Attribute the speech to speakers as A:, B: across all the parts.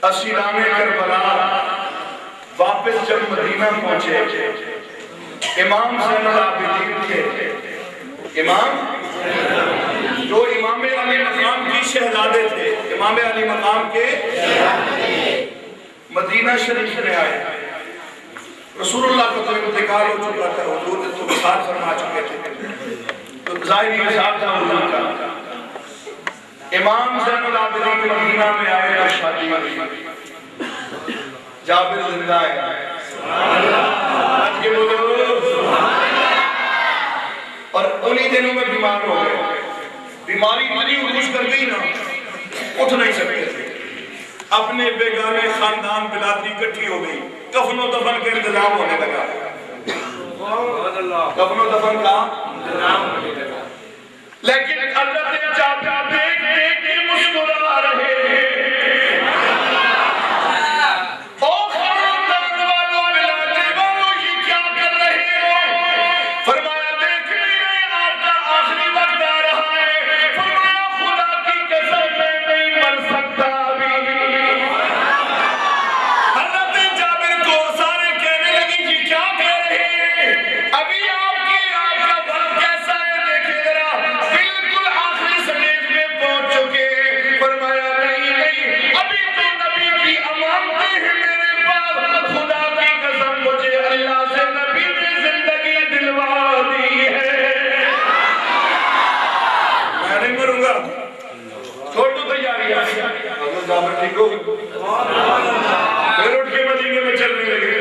A: اسیران کربلا واپس جب مدینہ پہنچے، امام زین العابدین تھے، امام جو امام علی مقام کی شہزادے تھے، امام علی مقام کے مدینہ شریف میں آئے۔ رسول اللہ کا تو انتقال ہو چکا تھا، حضور نے تو وصال فرما چکے تھے، تو ظاہری حساب تھا حضور کا۔ امام زین العابدین مدینہ میں آئے تو شادی ہوئی، جابر زندہ ہے، آج کے بولو، اور انہی دنوں میں بیمار ہو گئے، بیماری اتنی عروج کر گئی نا، اٹھ نہیں سکتے تھے، اپنے بیگانے خاندان بلادری اکٹھی ہو گئی، کفن و دفن کا انتظام ہونے لگا، کفن و دفن کا انتظام ہونے لگا، لیکن اللہ نے جابر دیکھ دیکھ کے مسکرا رہے ہیں۔ پھر اٹھ کے مدینے میں چلنے لگے۔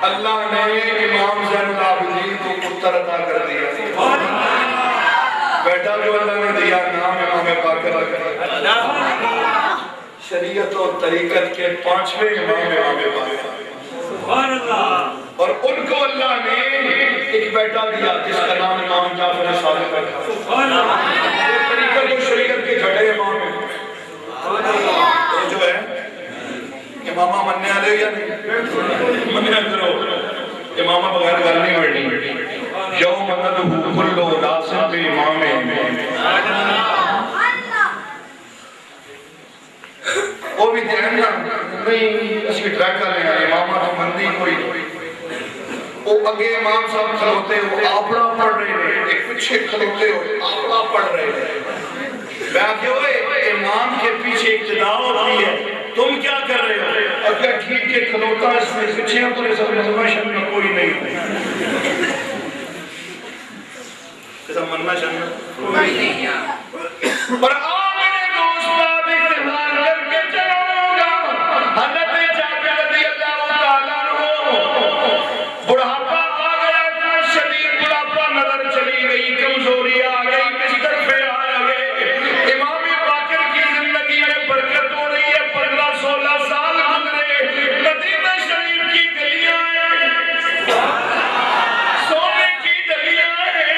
A: اللہ نے امام زین العابدین کو پتر عطا کر دیا، بیٹا جو اللہ نے دیا نام امام باقر رکھا، شریعت اور طریقت کے 5ویں امام باقر، اور ان کو اللہ نے ایک بیٹا دیا جس کا نام امام جعفر صادق رکھا، طریقت اور شریعت کے چھٹے امام ہیں۔ یہ جو ہے امامہ مننے آلے یا نہیں مننے کرو، امامہ بغیر گل نہیں بڑھنی، یوم ندہو کلو ناسم بے امام، وہ بھی دھیان نا نہیں اس کی ٹریکہ لیں امامہ تو مندی کوئی، وہ اگے امام صاحب کھلوتے وہ آپڑا پڑھ رہے ہیں، ایک پچھے کھلوتے ہو آپڑا پڑھ رہے ہیں، بیاکے ہوئے امام کے پیچھے اقتداء ہوتی ہے، تم کیا کر رہے ہو؟ اگر ٹھیک کے کھلوتا اس میں پیچھے ہو تو یہ سب مننا شن میں کوئی نہیں ہے، یہ سب مننا شن میں کوئی نہیں ہے، پر آمین دوست باب اقتدار کر کے چلو گا، حضرت جابر رضی اللہ تعالیٰ عنہ بڑھاپا آ گیا، اتنا شدید بڑھاپا، نظر چلی گئی، کمزوری آ گئی، بستر پہ آ گئے، امام باقر کی زندگی میں برکت ہو رہی ہے، 15-16 سال گزرے، مدینہ شریف کی گلیاں ہیں، سونے کی گلیاں ہیں،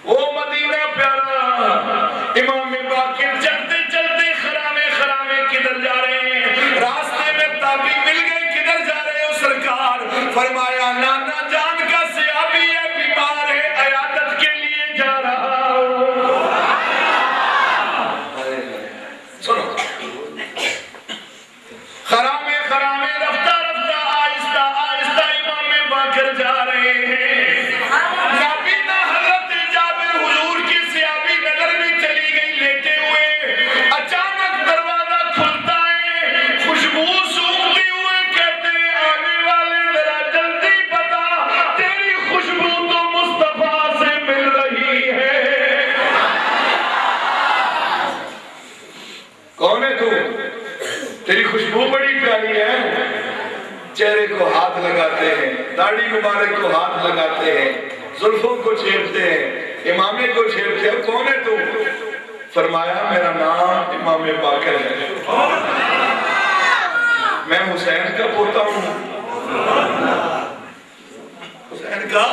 A: وہ مدینہ پیارا، امام باقر چلتے چلتے خرانے خرانے کدھر جا رہے ہیں، راستے میں تابعی مل گئے، کدھر جا رہے ہو سرکار؟ فرمایا نانا جان کا سیابی ہے، بیمار ہے، عیادت کے لیے جا رہا ہوں۔ سنو، خرامے خرامے رفتہ رفتہ آہستہ آہستہ امام باقر جا رہے ہیں، نابینا حضرت جابر حضور کی سیابی نظر میں چلی گئی لیتے ہوئے، اچانک دروازہ کھلتا ہے، خوشبو سونگتے ہوئے کہتے ہیں آنے والے ذرا جلدی بتا، تیری خوشبو تو مصطفیٰ سے مل رہی ہے۔ کون ہے تو؟ تیری خوشبو بڑی پیاری ہے، چہرے کو ہاتھ لگاتے ہیں، داڑھی مبارک کو ہاتھ لگاتے ہیں، زلفوں کو چھیڑتے ہیں، امامے کو چھیڑتے ہیں، کون ہے تو؟ فرمایا میرا نام امام باقر ہے، میں حسین کا پوتا ہوں، حسین کا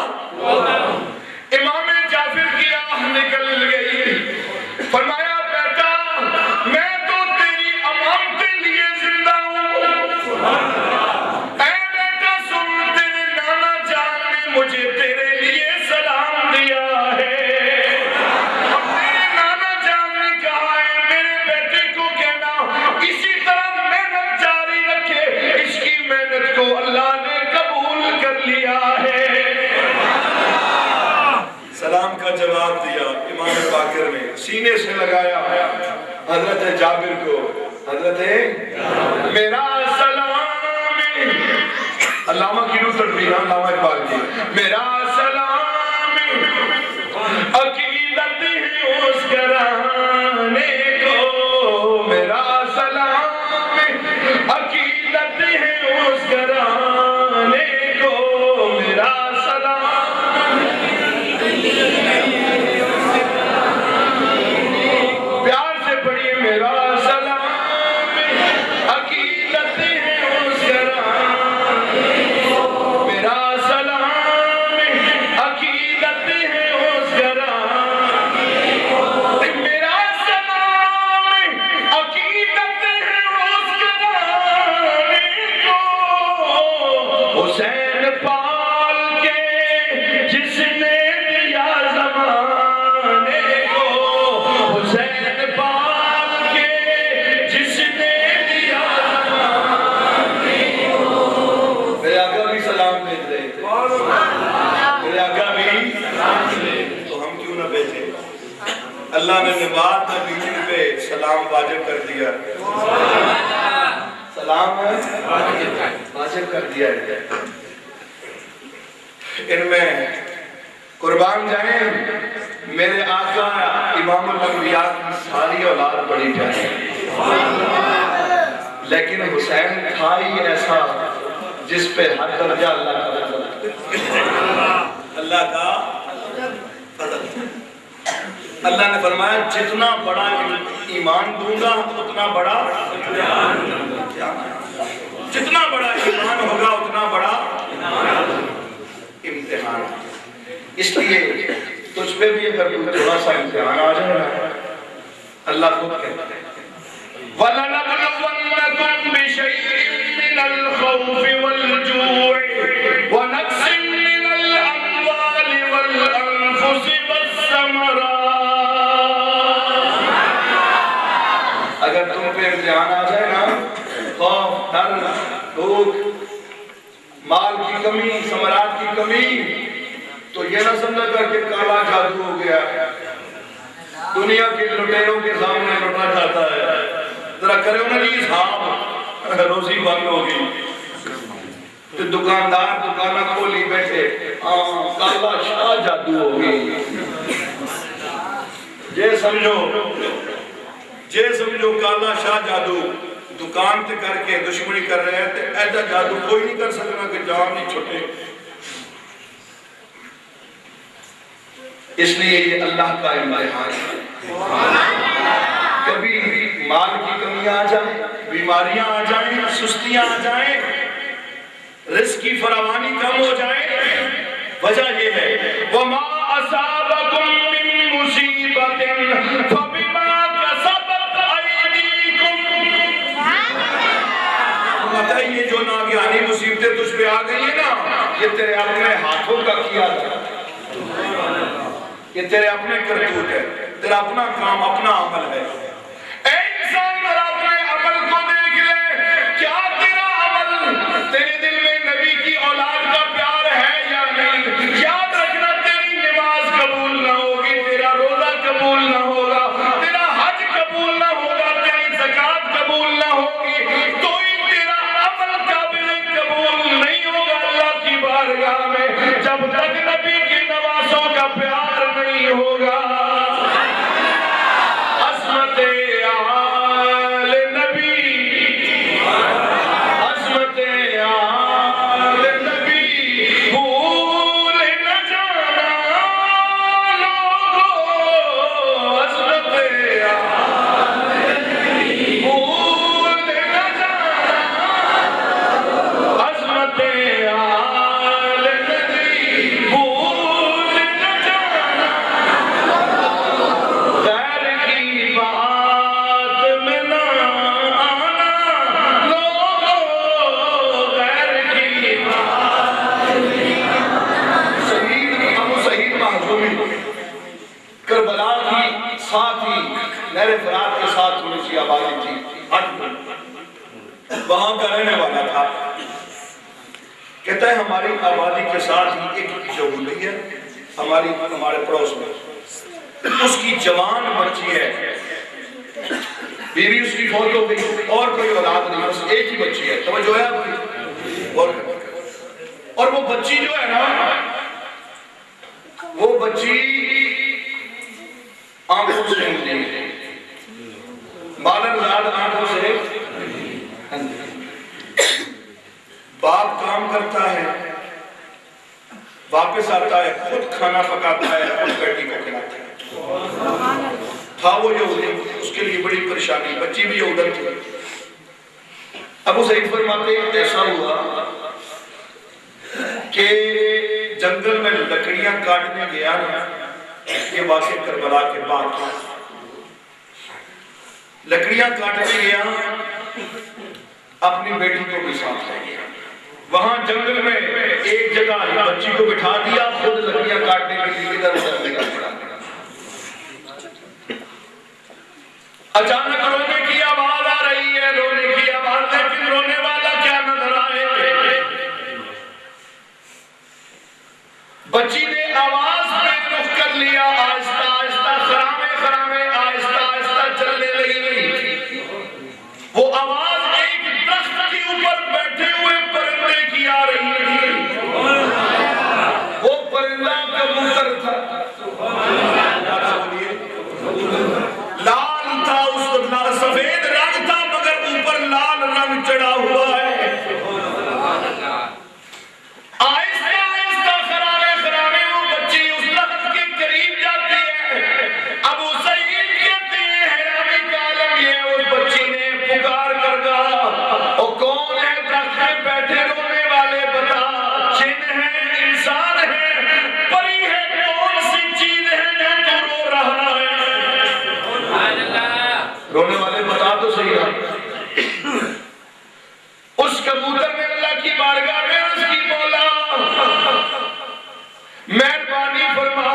A: امام جعفر کی آہ نکل گئی، فرمایا بیٹا میں تو تیری امامت لیے زندہ ہوں، اے بیٹا سن تیرے نانا جان نے مجھے تیرے لیے سلام دیا ہے، اب تیرے نانا جان نے کہا ہے ذکر میں سینے سے لگایا حضرت جابر کو، حضرت میرا سلام علامہ کی روح تڑپی نا، علامہ اقبال کی، میرا سلام عقیدت ہے اس گرانے کو، میرا سلام عقیدت ہے اس گرانے کو، میرا سلام پیار سے پڑھیے، میرا سلام عقیدت ہے اس گرانے کو، میرا سلام عقیدت ہے اس گرانے کو، میرا سلام عقیدت ہے اس گرانے کو، حسین پال کے جس نے دیا زمانے کو، حسین پال کے جس نے دیا زمانے کو، میرے آقا بھی سلام بھیج رہے تھے، میرے آقا بھی تو ہم کیوں نہ بھیجیں؟ اللہ نے نبات نبی پہ سلام واجب کر دیا، سلام واجب کر دیا ہے۔ ان میں قربان جائیں میرے آقا امام الانبیاء کی ساری اولاد بڑی جائے، لیکن حسین تھا ہی ایسا جس پہ ہر درجہ اللہ کا فضل، اللہ کا فضل۔ اللہ نے فرمایا جتنا بڑا ایمان دوں گا اتنا بڑا جتنا بڑا ایمان ہوگا اتنا بڑا امتحان۔ اس لیے تجھ پہ بھی اگر تھوڑا سا امتحان آ جائے گا، اللہ خود کہتا ہے وَلَنَبْلُوَنَّكُمْ بِشَيْءٍ مِّنَ الْخَوْفِ وَالْجُوعِ وَنَقْصٍ مِّنَ الْأَمْوَالِ وَالْأَنفُسِ وَالثَّمَرَاتِ۔ اگر تم پہ امتحان آ جائے نا، خوف، ڈر، بھوک، مال کی کمی، ثمرات کی کمی، تو یہ نہ سمجھا کر کہ کالا جادو ہو گیا، دنیا کے لٹیروں کے سامنے لٹا جاتا ہے، ذرا کرے انہیں جی صاحب روزی بند ہوگی، تو دکاندار دکانہ کھولی بیٹھے کالا شاہ جادو ہوگی، یہ سمجھو کالا شاہ جادو دکان تے کر کے دشمنی کر رہے ہیں، ایسا جادو کوئی نہیں کر سکنا کہ جان نہیں چھوٹے۔ اس لیے یہ اللہ کا امتحان ہے، کبھی مال کی کمی آ جائے، بیماریاں آ جائیں، سستیاں آ جائیں، رزق کی فراوانی کم ہو جائے، وجہ یہ ہے وَمَا أَصَابَكُم مِّن مُّصِيبَةٍ فَبِمَا كَسَبَتْ أَيْدِيكُمْ۔ یہ جو ناگہانی مصیبتیں تجھ پہ آ گئی ہیں نا، یہ تیرے اپنے ہاتھوں کا کیا تھا، یہ تیرے اپنے کرتوت ہے، تیرا اپنا کام، اپنا عمل ہے۔ اے انسان ذرا اپنے عمل کو دیکھ لے، کیا تیرا عمل تیرے دل میں نبی کی اولاد کا پیار ہے یا نہیں؟ یاد رکھنا تیری نماز قبول نہ ہوگی، تیرا روزہ قبول نہ ہوگا، تیرا حج قبول نہ ہوگا، تیری زکوٰۃ قبول نہ ہوگی، تو ہی تیرا عمل قابل قبول نہیں ہوگا اللہ کی بارگاہ میں، جب تک نبی کی نوازوں کا پیار نہیں ہوگا۔ عظمت آل نبی، عظمت آل نبی بھول نہ جانا لوگو، عظمت آل نبی بھول نہ جانا، عظمت آل نبی بھول نہ جانا، غیر کی بات میں نہ آنا لوگو، غیر کی بات میں نہ آنا۔ شہید ابو سعید مخزومی کربلا کی ساتھ ہی نہر فرات کے ساتھ تھوڑی سی آبادی تھی، وہاں کا رہنے والا تھا۔ کہتا ہے ہماری آبادی کے ساتھ ہی ایک یہودی ہے ہمارے پڑوس میں، اس کی جوان بچی ہے، بیوی اس کی فوت ہو گئی اور کوئی اولاد نہیں، بس ایک ہی بچی ہے، توجہ ہے اور وہ بچی جو ہے نا، وہ بچی آنکھوں سے اندھی ہے، بالر لال آنکھوں سے، باپ کام کرتا ہے، واپس آتا ہے، خود کھانا پکاتا ہے، خود بیٹی کو کھلاتا ہے۔ تھا وہ یہودی، اس کے لیے بڑی پریشانی، بچی بھی یہودن تھی۔ ابو سعید فرماتے ہیں ایسا ہوا کہ جنگل میں لکڑیاں کاٹنے گیا نا، یہ واقعہ کربلا کے بعد، لکڑیاں کاٹنے گیا، اپنی بیٹی کو بھی ساتھ لے گیا، وہاں جنگل میں ایک جگہ بچی کو بٹھا دیا، خود لکڑیاں کاٹنے کے لیے ادھر ادھر نکل پڑا۔ اچانک رونے کی آواز آ رہی ہے، رونے کی آواز، لیکن رونے والا کیا نظر آئے؟ بچی نے آواز میں رخ کر لیا، آہستہ آہستہ خرامے خرامے آہستہ آہستہ چلنے لگی۔ وہ آواز ایک درخت کے اوپر بیٹھے ہوئے پرندے کی آ رہی تھی، وہ پرندہ کبوتر تھا، لال تھا، اس کو سفید رنگ تھا مگر اوپر لال رنگ چڑھا ہوا ہے۔ آہستہ آہستہ خرامے خرامے وہ بچی اس درخت کے قریب جاتی ہے۔ ابو سعید کہتے ہیں حیرانی کا عالم یہ، اس بچی نے پکار کر کہا، او کون ہے درخت میں بیٹھے رونے والے، بتا، جن ہے، انسان ہے، پری ہے، کون سی چیز ہے جو تو رو رہا ہے؟ رونے والے بتا تو صحیح ہے۔ اس کبوتر نے اللہ کی بارگاہ میں اس کی مولا مہربانی فرما،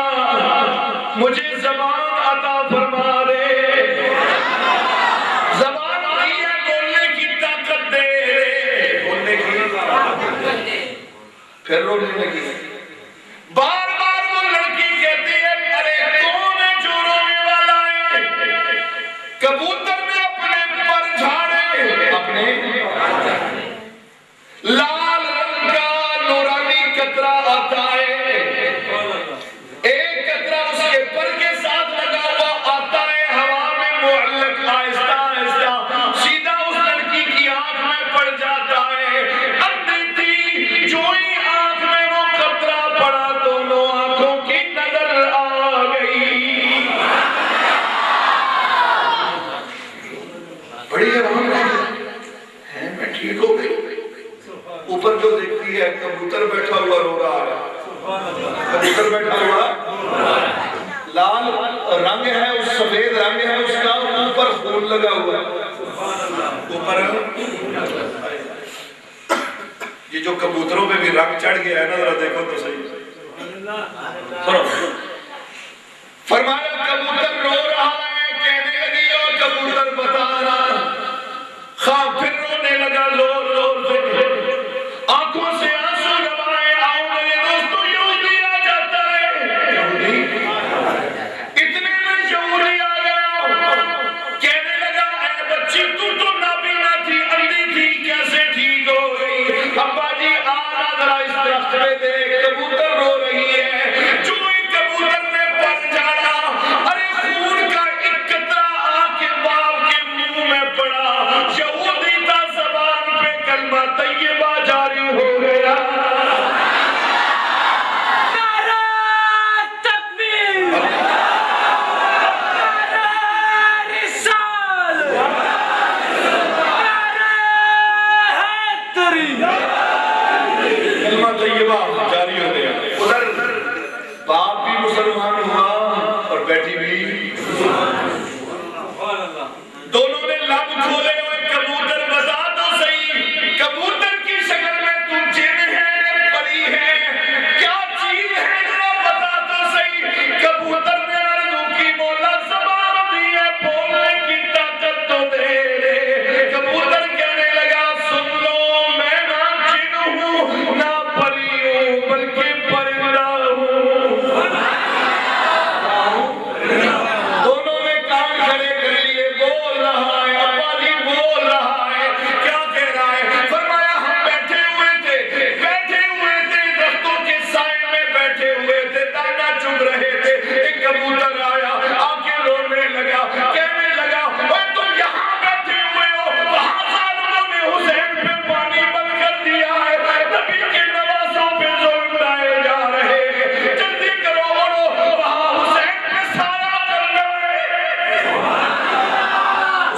A: مجھے زبان عطا فرما دے، زبان دی ہے، بولنے کی طاقت دے، بولنے کی طاقت دے۔ پھر رونے لگی، بار بار وہ لڑکی کہتی ہے، ارے کون ہے جو رونے والا ہے؟ کبوتر نے اپنے پر جھاڑے، اپنے لال رنگ کا نورانی قطرہ آتا ہے، ایک قطرہ اس کے پر کے ساتھ لگا ہوا آتا ہے، ہوا میں معلق، آہستہ آہستہ سیدھا اس لڑکی کی آنکھ میں پڑ جاتا ہے۔ اندھی تھی، جو ہی آنکھ میں وہ قطرہ پڑا، دونوں آنکھوں کی نظر آ گئی۔ بڑی حیران ہے، میں ٹھیک ہو گئی۔ اوپر جو دیکھتی ہے کبوتر بیٹھا ہوا رو رہا ہے، کبوتر بیٹھا ہوا لال رنگ ہے، اس سفید رنگ ہے اس کا، اوپر خون لگا ہوا ہے اوپر۔ یہ جو کبوتروں پہ بھی رنگ چڑھ گیا ہے نا، ذرا دیکھو تو صحیح، فرمایا کبوتر رو رہا ہے، کہنے لگی اور کبوتر بتا رہا، خواب پھر رونے لگا زور زور سے، آنکھوں سے آنسو روائے، آؤ میرے دوستو یہودی آ جاتا ہے، یہودی اتنے میں یہودی آ گیا، کہنے لگا اے بچی تو نابینا تھی، اندھی تھی، کیسے ٹھیک ہو گئی؟ ابا جی آنا ذرا اس درخت میں دیکھ، کبوتر رو رہی ہے، جو ہی کبوتر نے پر جھاڑا، ارے خون کا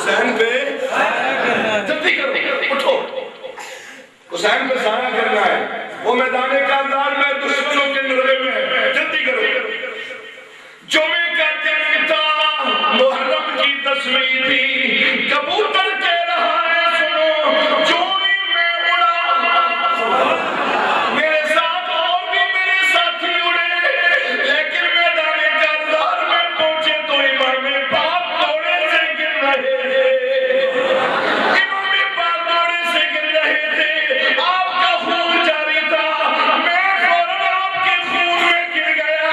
A: حسین پہ جلدی کرو، اٹھو، حسین پہ سایہ کرنا ہے، وہ میدان کارزار میں دشمنوں کے نرغے میں، جلدی کرو۔ جمعے کا دن تھا، محرم کی 10ویں تھی، کبوتر کہہ رہا ہے سنو، چوری میں اڑا، میرے ساتھ اور بھی میرے ساتھی اڑے، لیکن میدان کارزار میں پہنچے تو امام پاک گھوڑے سے گر رہے تھے، امام پاک گھوڑے سے گر رہے تھے، آپ کا خون جاری تھا، میں فوراً آپ کے خون میں گر گیا،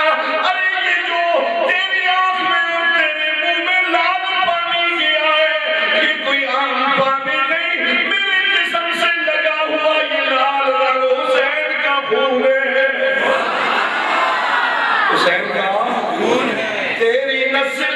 A: ارے یہ جو تیری آنکھ میں اور تیرے منہ میں لال پانی گیا ہے، یہ کوئی عام پانی نہیں، میرے جسم سے لگا ہوا یہ لال رنگ حسین کا خون ہے، حسین کا خون ہے، تیری نسل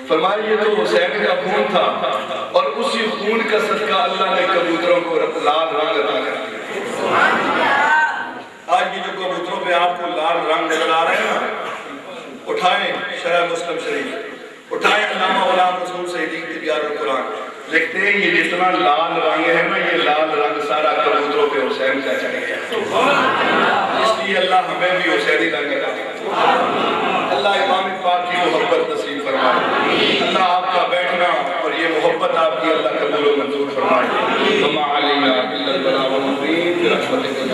A: فرمائیے تو حسین کا خون تھا اور اسی خون کا صدقہ اللہ نے کبوتروں کو لال رنگ عطا کر دیا۔ آج یہ جو کبوتروں پہ آپ کو لال رنگ نظر آ رہے ہیں نا، اٹھائیں شرح مسلم شریف، اٹھائیں علامہ غلام رسول سعیدی کی تبیان القرآن، لکھتے ہیں یہ جتنا لال رنگ ہے نا، یہ لال رنگ سارا کبوتروں پہ حسین کا چڑھ گیا، اس لیے اللہ ہمیں بھی حسینی رنگ عطا کرے۔ اللہ امام پاک کی محبت نصیب فرمائے، اللہ آپ کا بیٹھنا اور یہ محبت آپ کی اللہ قبول و منظور فرمائے۔ وما علینا الا البلاغ المبین برحمتک